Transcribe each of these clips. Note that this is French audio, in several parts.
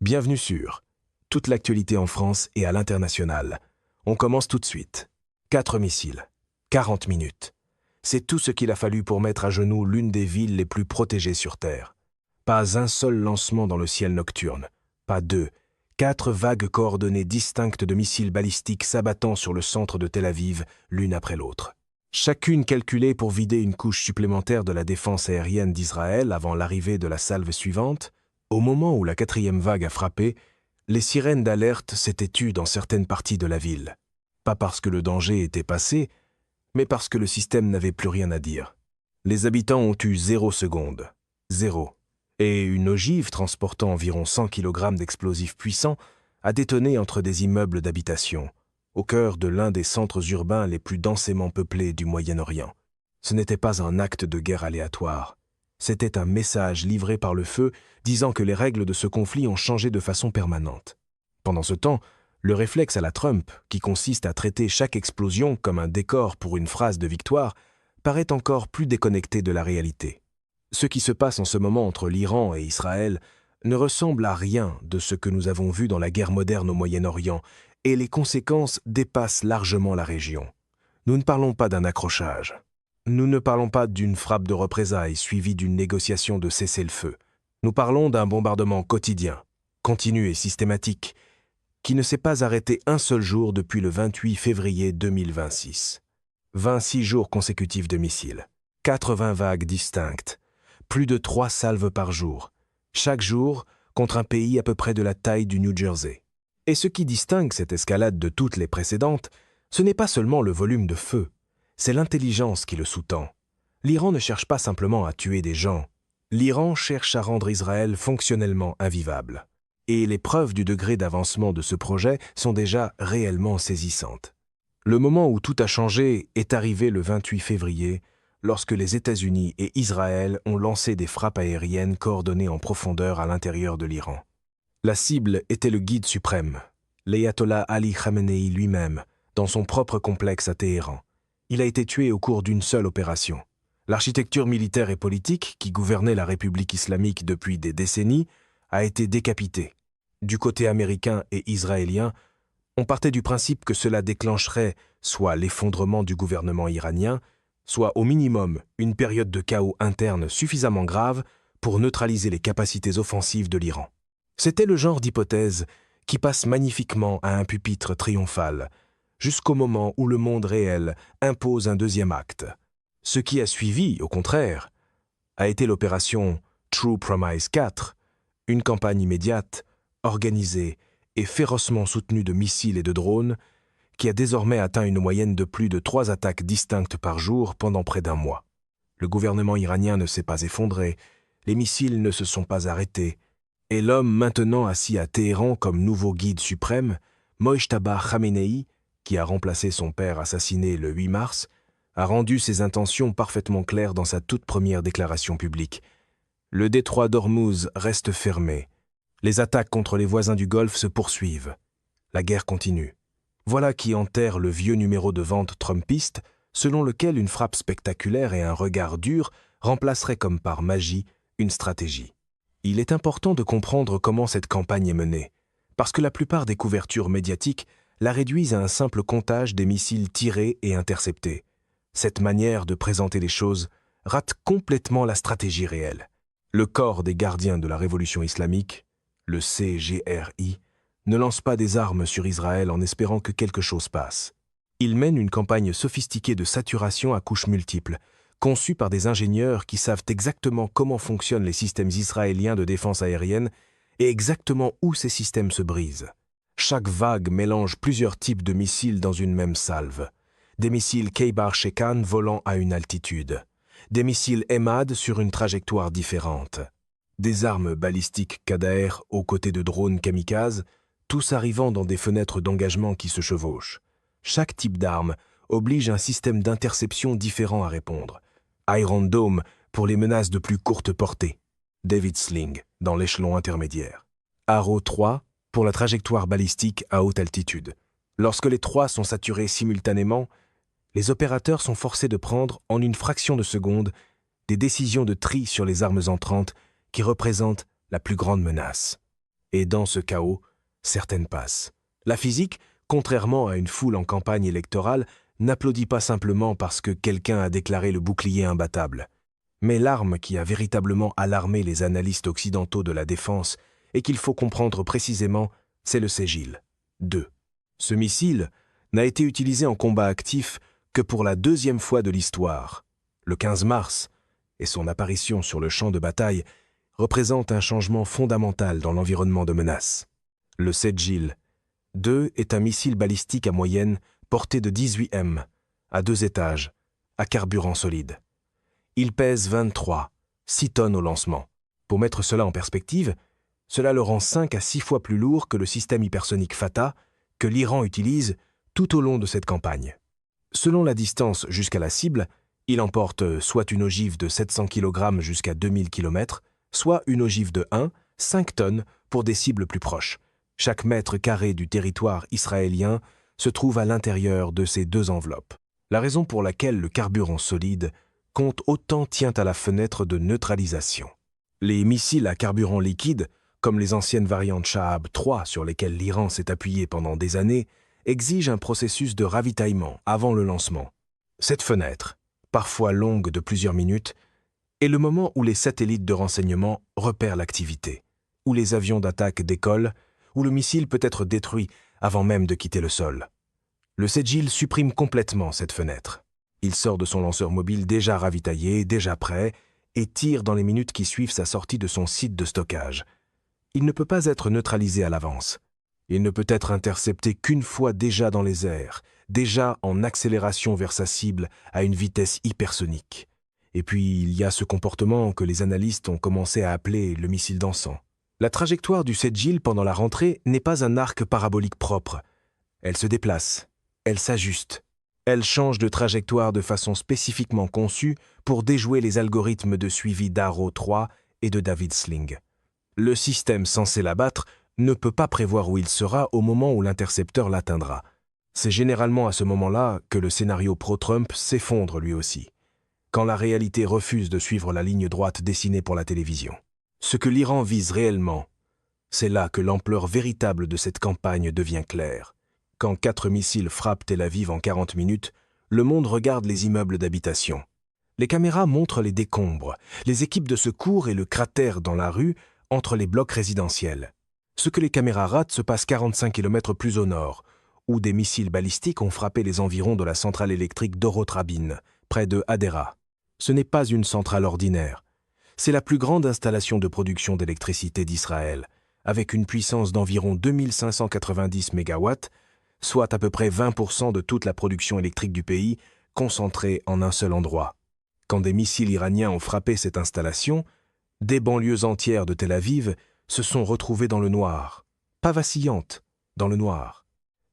Bienvenue sur toute l'actualité en France et à l'international. On commence tout de suite. 4 missiles, 40 minutes. C'est tout ce qu'il a fallu pour mettre à genoux l'une des villes les plus protégées sur Terre. Pas un seul lancement dans le ciel nocturne. Pas deux. 4 vagues coordonnées distinctes de missiles balistiques s'abattant sur le centre de Tel Aviv, l'une après l'autre. Chacune calculée pour vider une couche supplémentaire de la défense aérienne d'Israël avant l'arrivée de la salve suivante. Au moment où la 4e vague a frappé, les sirènes d'alerte s'étaient tues dans certaines parties de la ville. Pas parce que le danger était passé, mais parce que le système n'avait plus rien à dire. Les habitants ont eu 0 seconde. 0. Et une ogive transportant environ 100 kg d'explosifs puissants a détonné entre des immeubles d'habitation, au cœur de l'un des centres urbains les plus densément peuplés du Moyen-Orient. Ce n'était pas un acte de guerre aléatoire. C'était un message livré par le feu disant que les règles de ce conflit ont changé de façon permanente. Pendant ce temps, le réflexe à la Trump, qui consiste à traiter chaque explosion comme un décor pour une phrase de victoire, paraît encore plus déconnecté de la réalité. Ce qui se passe en ce moment entre l'Iran et Israël ne ressemble à rien de ce que nous avons vu dans la guerre moderne au Moyen-Orient, et les conséquences dépassent largement la région. Nous ne parlons pas d'un accrochage. Nous ne parlons pas d'une frappe de représailles suivie d'une négociation de cessez-le-feu. Nous parlons d'un bombardement quotidien, continu et systématique, qui ne s'est pas arrêté un seul jour depuis le 28 février 2026. 26 jours consécutifs de missiles, 80 vagues distinctes, plus de 3 salves par jour, chaque jour contre un pays à peu près de la taille du New Jersey. Et ce qui distingue cette escalade de toutes les précédentes, ce n'est pas seulement le volume de feu, c'est l'intelligence qui le sous-tend. L'Iran ne cherche pas simplement à tuer des gens. L'Iran cherche à rendre Israël fonctionnellement invivable. Et les preuves du degré d'avancement de ce projet sont déjà réellement saisissantes. Le moment où tout a changé est arrivé le 28 février, lorsque les États-Unis et Israël ont lancé des frappes aériennes coordonnées en profondeur à l'intérieur de l'Iran. La cible était le guide suprême, l'ayatollah Ali Khamenei lui-même, dans son propre complexe à Téhéran. Il a été tué au cours d'une seule opération. L'architecture militaire et politique, qui gouvernait la République islamique depuis des décennies, a été décapitée. Du côté américain et israélien, on partait du principe que cela déclencherait soit l'effondrement du gouvernement iranien, soit au minimum une période de chaos interne suffisamment grave pour neutraliser les capacités offensives de l'Iran. C'était le genre d'hypothèse qui passe magnifiquement à un pupitre triomphal, jusqu'au moment où le monde réel impose un deuxième acte. Ce qui a suivi, au contraire, a été l'opération True Promise 4, une campagne immédiate, organisée et férocement soutenue de missiles et de drones, qui a désormais atteint une moyenne de plus de 3 attaques distinctes par jour pendant près d'1 mois. Le gouvernement iranien ne s'est pas effondré, les missiles ne se sont pas arrêtés, et l'homme maintenant assis à Téhéran comme nouveau guide suprême, Mojtaba Khamenei, qui a remplacé son père assassiné le 8 mars, a rendu ses intentions parfaitement claires dans sa toute première déclaration publique. Le détroit d'Ormuz reste fermé. Les attaques contre les voisins du Golfe se poursuivent. La guerre continue. Voilà qui enterre le vieux numéro de vente trumpiste, selon lequel une frappe spectaculaire et un regard dur remplaceraient comme par magie une stratégie. Il est important de comprendre comment cette campagne est menée, parce que la plupart des couvertures médiatiques la réduisent à un simple comptage des missiles tirés et interceptés. Cette manière de présenter les choses rate complètement la stratégie réelle. Le corps des gardiens de la révolution islamique, le CGRI, ne lance pas des armes sur Israël en espérant que quelque chose passe. Il mène une campagne sophistiquée de saturation à couches multiples, conçue par des ingénieurs qui savent exactement comment fonctionnent les systèmes israéliens de défense aérienne et exactement où ces systèmes se brisent. Chaque vague mélange plusieurs types de missiles dans une même salve. Des missiles Khaybar-Shekan volant à une altitude. Des missiles Emad sur une trajectoire différente. Des armes balistiques Qadr aux côtés de drones kamikazes, tous arrivant dans des fenêtres d'engagement qui se chevauchent. Chaque type d'arme oblige un système d'interception différent à répondre. Iron Dome pour les menaces de plus courte portée. David Sling dans l'échelon intermédiaire. Arrow 3 pour la trajectoire balistique à haute altitude. Lorsque les 3 sont saturés simultanément, les opérateurs sont forcés de prendre, en une fraction de seconde, des décisions de tri sur les armes entrantes qui représentent la plus grande menace. Et dans ce chaos, certaines passent. La physique, contrairement à une foule en campagne électorale, n'applaudit pas simplement parce que quelqu'un a déclaré le bouclier imbattable. Mais l'arme qui a véritablement alarmé les analystes occidentaux de la défense et qu'il faut comprendre précisément, c'est le Ségil 2. Ce missile n'a été utilisé en combat actif que pour la deuxième fois de l'histoire, le 15 mars, et son apparition sur le champ de bataille représente un changement fondamental dans l'environnement de menace. Le Ségil 2 est un missile balistique à moyenne portée de 18 m, à 2 étages, à carburant solide. Il pèse 6 tonnes au lancement. Pour mettre cela en perspective, cela le rend 5 à 6 fois plus lourd que le système hypersonique Fatah que l'Iran utilise tout au long de cette campagne. Selon la distance jusqu'à la cible, il emporte soit une ogive de 700 kg jusqu'à 2000 km, soit une ogive de 5 tonnes pour des cibles plus proches. Chaque mètre carré du territoire israélien se trouve à l'intérieur de ces deux enveloppes. La raison pour laquelle le carburant solide compte autant tient à la fenêtre de neutralisation. Les missiles à carburant liquide, comme les anciennes variantes Shahab 3 sur lesquelles l'Iran s'est appuyé pendant des années, exigent un processus de ravitaillement avant le lancement. Cette fenêtre, parfois longue de plusieurs minutes, est le moment où les satellites de renseignement repèrent l'activité, où les avions d'attaque décollent, où le missile peut être détruit avant même de quitter le sol. Le Ségil supprime complètement cette fenêtre. Il sort de son lanceur mobile déjà ravitaillé, déjà prêt, et tire dans les minutes qui suivent sa sortie de son site de stockage. Il ne peut pas être neutralisé à l'avance. Il ne peut être intercepté qu'une fois déjà dans les airs, déjà en accélération vers sa cible à une vitesse hypersonique. Et puis, il y a ce comportement que les analystes ont commencé à appeler le missile dansant. La trajectoire du Ségil pendant la rentrée n'est pas un arc parabolique propre. Elle se déplace, elle s'ajuste. Elle change de trajectoire de façon spécifiquement conçue pour déjouer les algorithmes de suivi d'Arrow 3 et de David Sling. Le système censé l'abattre ne peut pas prévoir où il sera au moment où l'intercepteur l'atteindra. C'est généralement à ce moment-là que le scénario pro-Trump s'effondre lui aussi, quand la réalité refuse de suivre la ligne droite dessinée pour la télévision. Ce que l'Iran vise réellement, c'est là que l'ampleur véritable de cette campagne devient claire. Quand 4 missiles frappent Tel Aviv en 40 minutes, le monde regarde les immeubles d'habitation. Les caméras montrent les décombres, les équipes de secours et le cratère dans la rue entre les blocs résidentiels. Ce que les caméras ratent se passe 45 km plus au nord, où des missiles balistiques ont frappé les environs de la centrale électrique d'Oroth Rabin, près de Hadera. Ce n'est pas une centrale ordinaire. C'est la plus grande installation de production d'électricité d'Israël, avec une puissance d'environ 2590 MW, soit à peu près 20% de toute la production électrique du pays, concentrée en un seul endroit. Quand des missiles iraniens ont frappé cette installation, des banlieues entières de Tel Aviv se sont retrouvées dans le noir, pas vacillantes, dans le noir.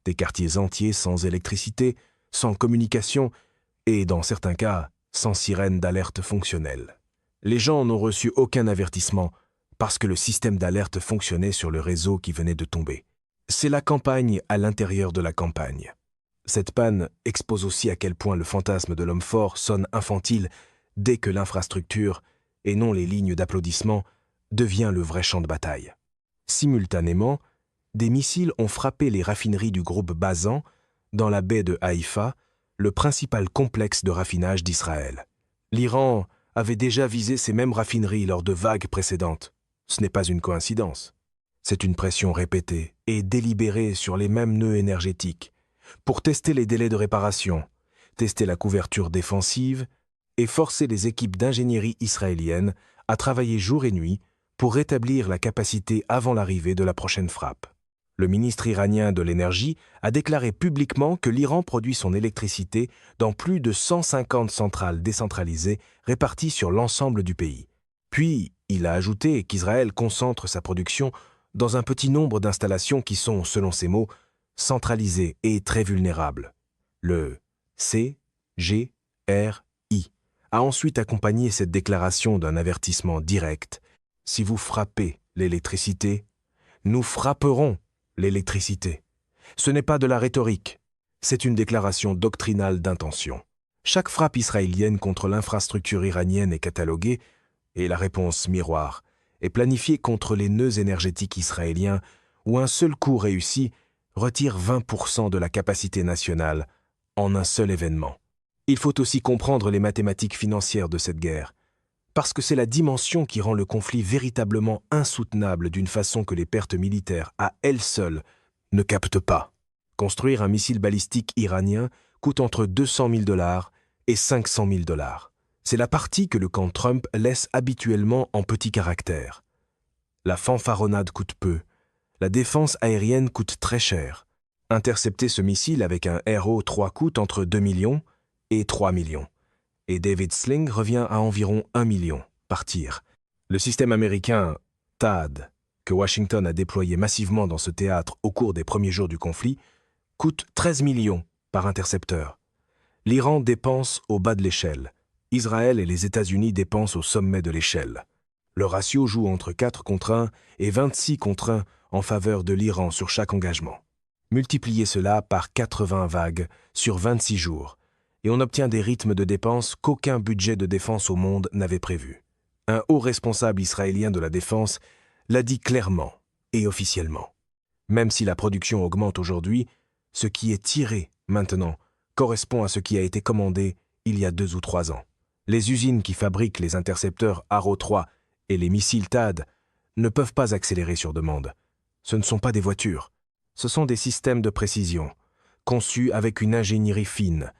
Des quartiers entiers sans électricité, sans communication et, dans certains cas, sans sirène d'alerte fonctionnelle. Les gens n'ont reçu aucun avertissement parce que le système d'alerte fonctionnait sur le réseau qui venait de tomber. C'est la campagne à l'intérieur de la campagne. Cette panne expose aussi à quel point le fantasme de l'homme fort sonne infantile dès que l'infrastructure, et non les lignes d'applaudissements, devient le vrai champ de bataille. Simultanément, des missiles ont frappé les raffineries du groupe Bazan dans la baie de Haïfa, le principal complexe de raffinage d'Israël. L'Iran avait déjà visé ces mêmes raffineries lors de vagues précédentes. Ce n'est pas une coïncidence. C'est une pression répétée et délibérée sur les mêmes nœuds énergétiques pour tester les délais de réparation, tester la couverture défensive et forcer les équipes d'ingénierie israéliennes à travailler jour et nuit pour rétablir la capacité avant l'arrivée de la prochaine frappe. Le ministre iranien de l'énergie a déclaré publiquement que l'Iran produit son électricité dans plus de 150 centrales décentralisées réparties sur l'ensemble du pays. Puis, il a ajouté qu'Israël concentre sa production dans un petit nombre d'installations qui sont, selon ses mots, centralisées et très vulnérables. Le CGRI a ensuite accompagné cette déclaration d'un avertissement direct. Si vous frappez l'électricité, nous frapperons l'électricité. Ce n'est pas de la rhétorique, c'est une déclaration doctrinale d'intention. Chaque frappe israélienne contre l'infrastructure iranienne est cataloguée, et la réponse miroir est planifié contre les nœuds énergétiques israéliens où un seul coup réussi retire 20% de la capacité nationale en un seul événement. Il faut aussi comprendre les mathématiques financières de cette guerre, parce que c'est la dimension qui rend le conflit véritablement insoutenable d'une façon que les pertes militaires à elles seules ne captent pas. Construire un missile balistique iranien coûte entre 200 000 $ et 500 000 $. C'est la partie que le camp Trump laisse habituellement en petits caractères. La fanfaronnade coûte peu, la défense aérienne coûte très cher. Intercepter ce missile avec un RO-3 coûte entre 2 millions et 3 millions. Et David Sling revient à environ 1 million par tir. Le système américain THAAD, que Washington a déployé massivement dans ce théâtre au cours des premiers jours du conflit, coûte 13 millions par intercepteur. L'Iran dépense au bas de l'échelle. Israël et les États-Unis dépensent au sommet de l'échelle. Le ratio joue entre 4 contre 1 et 26 contre 1 en faveur de l'Iran sur chaque engagement. Multipliez cela par 80 vagues sur 26 jours, et on obtient des rythmes de dépenses qu'aucun budget de défense au monde n'avait prévus. Un haut responsable israélien de la défense l'a dit clairement et officiellement. Même si la production augmente aujourd'hui, ce qui est tiré maintenant correspond à ce qui a été commandé il y a 2 ou 3 ans. Les usines qui fabriquent les intercepteurs Arrow 3 et les missiles THAAD ne peuvent pas accélérer sur demande. Ce ne sont pas des voitures. Ce sont des systèmes de précision, conçus avec une ingénierie fine,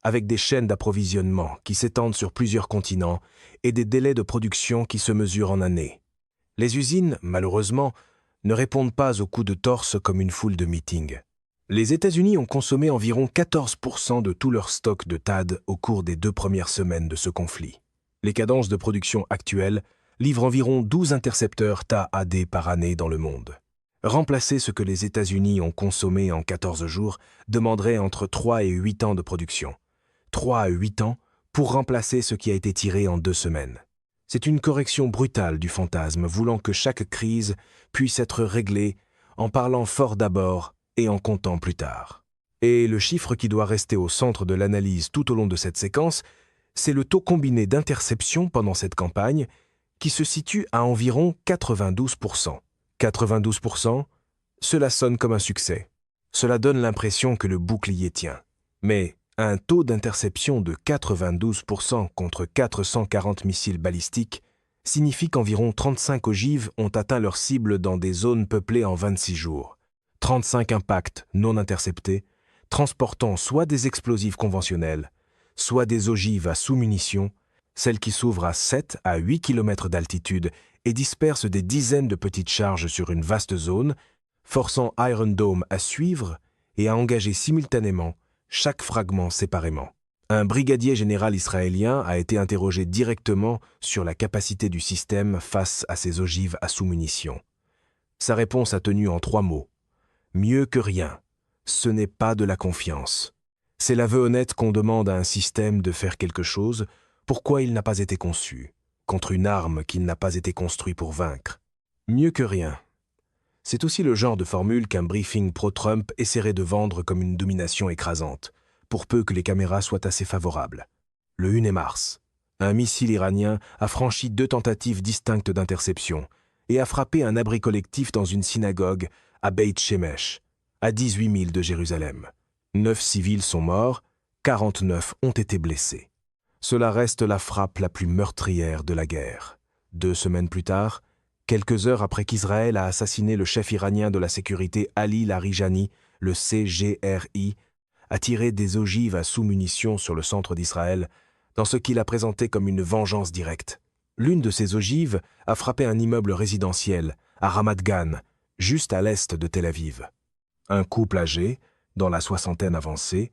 avec des chaînes d'approvisionnement qui s'étendent sur plusieurs continents et des délais de production qui se mesurent en années. Les usines, malheureusement, ne répondent pas aux coups de torse comme une foule de meetings. Les États-Unis ont consommé environ 14% de tout leur stock de THAAD au cours des 2 premières semaines de ce conflit. Les cadences de production actuelles livrent environ 12 intercepteurs THAAD par année dans le monde. Remplacer ce que les États-Unis ont consommé en 14 jours demanderait entre 3 et 8 ans de production. 3 à 8 ans pour remplacer ce qui a été tiré en 2 semaines. C'est une correction brutale du fantasme voulant que chaque crise puisse être réglée en parlant fort d'abord et en comptant plus tard. Et le chiffre qui doit rester au centre de l'analyse tout au long de cette séquence, c'est le taux combiné d'interception pendant cette campagne qui se situe à environ 92%. 92%, cela sonne comme un succès. Cela donne l'impression que le bouclier tient. Mais un taux d'interception de 92% contre 440 missiles balistiques signifie qu'environ 35 ogives ont atteint leur cible dans des zones peuplées en 26 jours. 35 impacts non interceptés, transportant soit des explosifs conventionnels, soit des ogives à sous-munitions, celles qui s'ouvrent à 7 à 8 km d'altitude et dispersent des dizaines de petites charges sur une vaste zone, forçant Iron Dome à suivre et à engager simultanément chaque fragment séparément. Un brigadier général israélien a été interrogé directement sur la capacité du système face à ces ogives à sous-munitions. Sa réponse a tenu en 3 mots. Mieux que rien, ce n'est pas de la confiance. C'est l'aveu honnête qu'on demande à un système de faire quelque chose, pourquoi il n'a pas été conçu, contre une arme qu'il n'a pas été construit pour vaincre. Mieux que rien. C'est aussi le genre de formule qu'un briefing pro-Trump essaierait de vendre comme une domination écrasante, pour peu que les caméras soient assez favorables. Le 1er mars, un missile iranien a franchi 2 tentatives distinctes d'interception et a frappé un abri collectif dans une synagogue à Beit Shemesh, à 18 milles de Jérusalem. 9 civils sont morts, 49 ont été blessés. Cela reste la frappe la plus meurtrière de la guerre. 2 semaines plus tard, quelques heures après qu'Israël a assassiné le chef iranien de la sécurité Ali Larijani, le CGRI, a tiré des ogives à sous-munitions sur le centre d'Israël, dans ce qu'il a présenté comme une vengeance directe. L'une de ces ogives a frappé un immeuble résidentiel, à Ramat Gan, juste à l'est de Tel Aviv. Un couple âgé, dans la soixantaine avancée,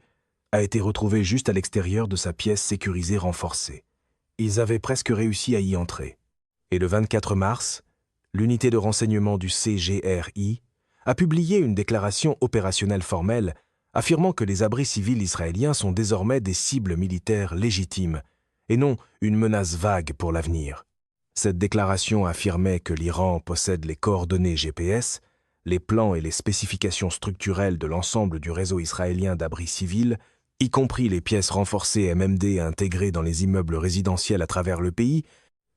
a été retrouvé juste à l'extérieur de sa pièce sécurisée renforcée. Ils avaient presque réussi à y entrer. Et le 24 mars, l'unité de renseignement du CGRI a publié une déclaration opérationnelle formelle affirmant que les abris civils israéliens sont désormais des cibles militaires légitimes et non une menace vague pour l'avenir. Cette déclaration affirmait que l'Iran possède les coordonnées GPS, les plans et les spécifications structurelles de l'ensemble du réseau israélien d'abris civils, y compris les pièces renforcées MMD intégrées dans les immeubles résidentiels à travers le pays,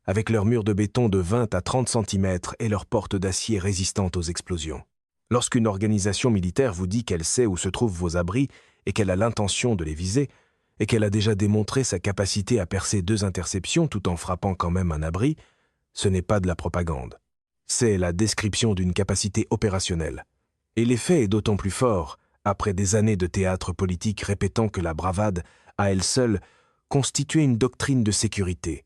avec leurs murs de béton de 20 à 30 cm et leurs portes d'acier résistantes aux explosions. Lorsqu'une organisation militaire vous dit qu'elle sait où se trouvent vos abris et qu'elle a l'intention de les viser, et qu'elle a déjà démontré sa capacité à percer 2 interceptions tout en frappant quand même un abri, ce n'est pas de la propagande. C'est la description d'une capacité opérationnelle. Et l'effet est d'autant plus fort après des années de théâtre politique répétant que la bravade, à elle seule, constituait une doctrine de sécurité.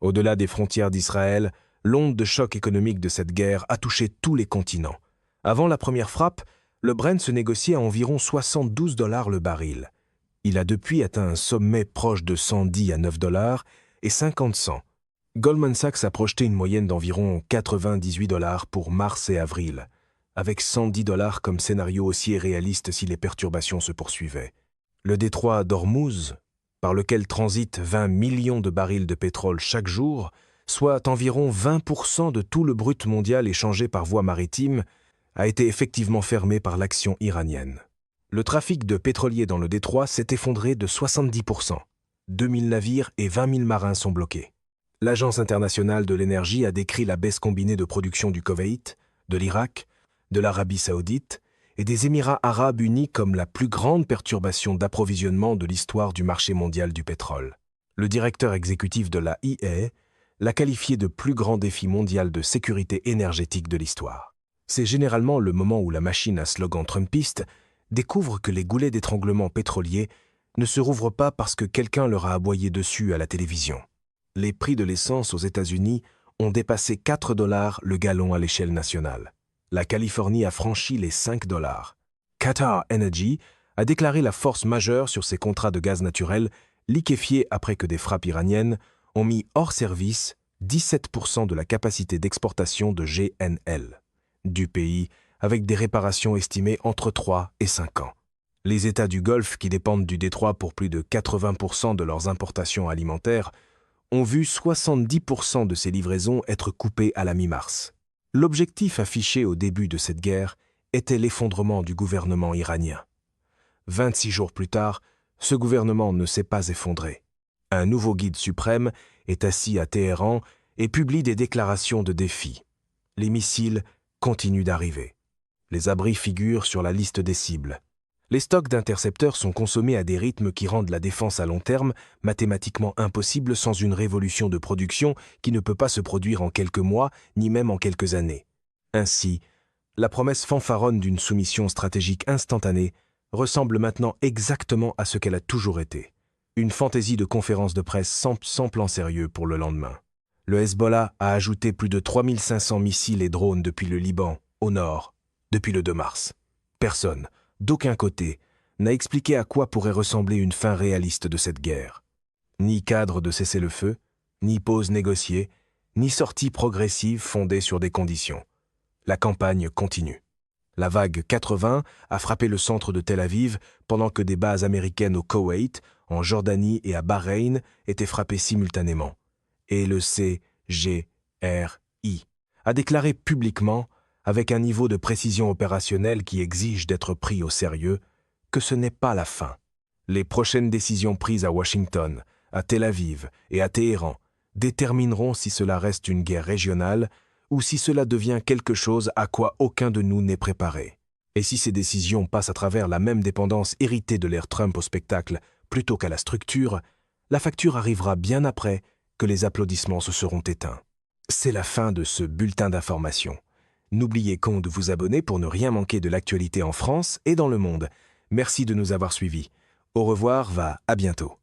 Au-delà des frontières d'Israël, l'onde de choc économique de cette guerre a touché tous les continents. Avant la première frappe, le Brent se négociait à environ 72 $ le baril. Il a depuis atteint un sommet proche de 110 à 9 $ et 50 cents. Goldman Sachs a projeté une moyenne d'environ 98 $ pour mars et avril, avec 110 $ comme scénario aussi réaliste si les perturbations se poursuivaient. Le détroit d'Ormuz, par lequel transitent 20 millions de barils de pétrole chaque jour, soit environ 20% de tout le brut mondial échangé par voie maritime, a été effectivement fermé par l'action iranienne. Le trafic de pétroliers dans le détroit s'est effondré de 70%. 2000 navires et 20 000 marins sont bloqués. L'Agence internationale de l'énergie a décrit la baisse combinée de production du Koweït, de l'Irak, de l'Arabie saoudite et des Émirats arabes unis comme la plus grande perturbation d'approvisionnement de l'histoire du marché mondial du pétrole. Le directeur exécutif de la IEA l'a qualifié de plus grand défi mondial de sécurité énergétique de l'histoire. C'est généralement le moment où la machine à slogan trumpiste découvre que les goulets d'étranglement pétroliers ne se rouvrent pas parce que quelqu'un leur a aboyé dessus à la télévision. Les prix de l'essence aux États-Unis ont dépassé 4 $ le gallon à l'échelle nationale. La Californie a franchi les 5 $. Qatar Energy a déclaré la force majeure sur ses contrats de gaz naturel liquéfiés après que des frappes iraniennes ont mis hors service 17% de la capacité d'exportation de GNL du pays, avec des réparations estimées entre 3 et 5 ans. Les États du Golfe, qui dépendent du détroit pour plus de 80% de leurs importations alimentaires, ont vu 70% de ces livraisons être coupées à la mi-mars. L'objectif affiché au début de cette guerre était l'effondrement du gouvernement iranien. 26 jours plus tard, ce gouvernement ne s'est pas effondré. Un nouveau guide suprême est assis à Téhéran et publie des déclarations de défi. Les missiles continuent d'arriver. Les abris figurent sur la liste des cibles. Les stocks d'intercepteurs sont consommés à des rythmes qui rendent la défense à long terme mathématiquement impossible sans une révolution de production qui ne peut pas se produire en quelques mois ni même en quelques années. Ainsi, la promesse fanfaronne d'une soumission stratégique instantanée ressemble maintenant exactement à ce qu'elle a toujours été. Une fantaisie de conférence de presse sans plan sérieux pour le lendemain. Le Hezbollah a ajouté plus de 3500 missiles et drones depuis le Liban, au nord, depuis le 2 mars. Personne, d'aucun côté, n'a expliqué à quoi pourrait ressembler une fin réaliste de cette guerre. Ni cadre de cessez-le-feu, ni pause négociée, ni sortie progressive fondée sur des conditions. La campagne continue. La vague 80 a frappé le centre de Tel Aviv pendant que des bases américaines au Koweït, en Jordanie et à Bahreïn étaient frappées simultanément. Et le CGRI a déclaré publiquement, avec un niveau de précision opérationnelle qui exige d'être pris au sérieux, que ce n'est pas la fin. Les prochaines décisions prises à Washington, à Tel Aviv et à Téhéran détermineront si cela reste une guerre régionale ou si cela devient quelque chose à quoi aucun de nous n'est préparé. Et si ces décisions passent à travers la même dépendance héritée de l'ère Trump au spectacle plutôt qu'à la structure, la facture arrivera bien après que les applaudissements se seront éteints. C'est la fin de ce bulletin d'information. N'oubliez pas de vous abonner pour ne rien manquer de l'actualité en France et dans le monde. Merci de nous avoir suivis. Au revoir, à bientôt.